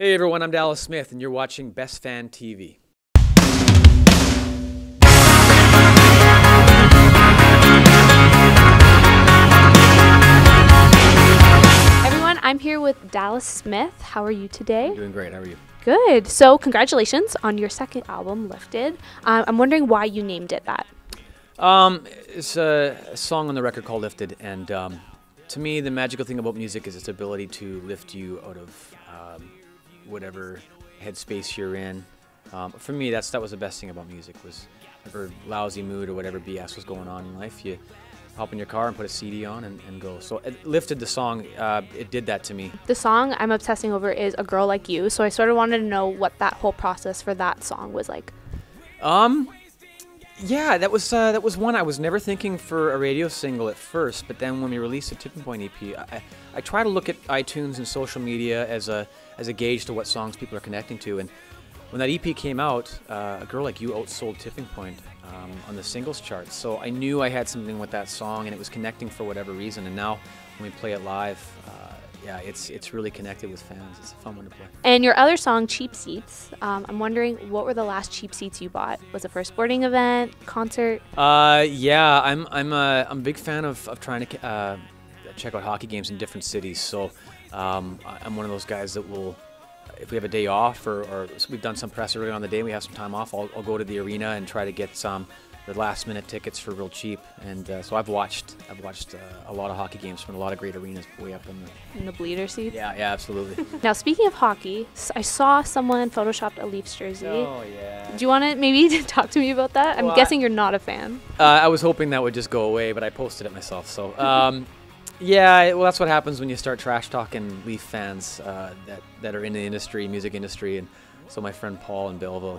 Hey everyone, I'm Dallas Smith and you're watching BestFan TV. Everyone, I'm here with Dallas Smith. How are you today? I'm doing great, how are you? Good. So congratulations on your second album, Lifted. I'm wondering why you named it that. It's a song on the record called Lifted, and to me the magical thing about music is its ability to lift you out of whatever headspace you're in. For me, that was the best thing about music, was whatever lousy mood or whatever BS was going on in life, you hop in your car and put a CD on and go. So Lifted, the song, it did that to me. The song I'm obsessing over is A Girl Like You, so I sort of wanted to know what that whole process for that song was like. Yeah, that was one I was never thinking for a radio single at first, but then when we released the Tipping Point EP, I try to look at iTunes and social media as a gauge to what songs people are connecting to, and when that EP came out, A Girl Like You outsold Tipping Point on the singles charts, so I knew I had something with that song and it was connecting for whatever reason, and now when we play it live, yeah, it's really connected with fans. It's a fun one to play. And your other song, Cheap Seats, I'm wondering, what were the last cheap seats you bought? Was it for a sporting event, concert? Yeah, I'm a big fan of trying to check out hockey games in different cities. So I'm one of those guys that will, if we have a day off or we've done some press early on the day, we have some time off, I'll go to the arena and try to get the last minute tickets for real cheap, and so I've watched a lot of hockey games from a lot of great arenas way up in the bleeder seats. Yeah, absolutely. Now speaking of hockey, I saw someone photoshopped a Leafs jersey. Oh yeah. Do you want to maybe talk to me about that? I'm guessing you're not a fan. I was hoping that would just go away, but I posted it myself. So yeah, well that's what happens when you start trash talking Leaf fans that are in the industry, music industry, and so my friend Paul in Belleville,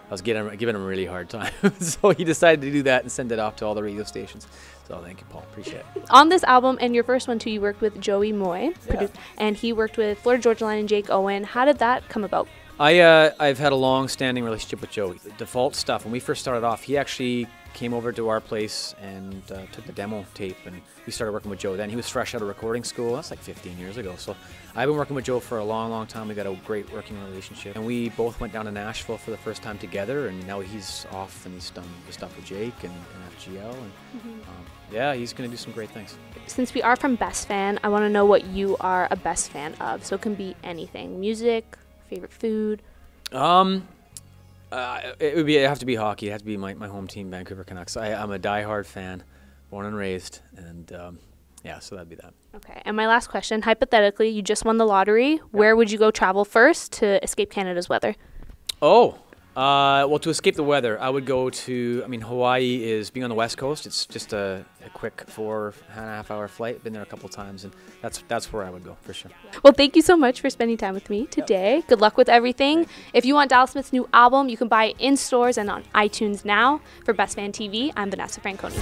I was giving him a really hard time, so he decided to do that and send it off to all the radio stations. So thank you, Paul. Appreciate it. On this album, and your first one too, you worked with Joey Moy, yeah. And he worked with Florida Georgia Line and Jake Owen. How did that come about? I've had a long-standing relationship with Joey. The Default stuff, when we first started off, he actually came over to our place and took the demo tape, and we started working with Joe then. He was fresh out of recording school. That's like 15 years ago. So I've been working with Joe for a long, long time. We got a great working relationship, and we both went down to Nashville for the first time together, and now he's off and he's done the stuff with Jake and FGL, and yeah, he's going to do some great things. Since we are from Best Fan, I want to know what you are a best fan of. So it can be anything: music, favorite food. It'd have to be hockey. It'd have to be my home team, Vancouver Canucks. I'm a diehard fan, born and raised, and yeah, so that'd be that. Okay, and my last question, hypothetically, you just won the lottery. Where would you go travel first to escape Canada's weather? Oh, well, to escape the weather, I would go to, Hawaii is, being on the West Coast, it's just a quick 4.5 hour flight. Been there a couple times, and that's where I would go, for sure. Well, thank you so much for spending time with me today. Yep. Good luck with everything. If you want Dallas Smith's new album, you can buy it in stores and on iTunes now. For BestFan TV, I'm Vanessa Francone.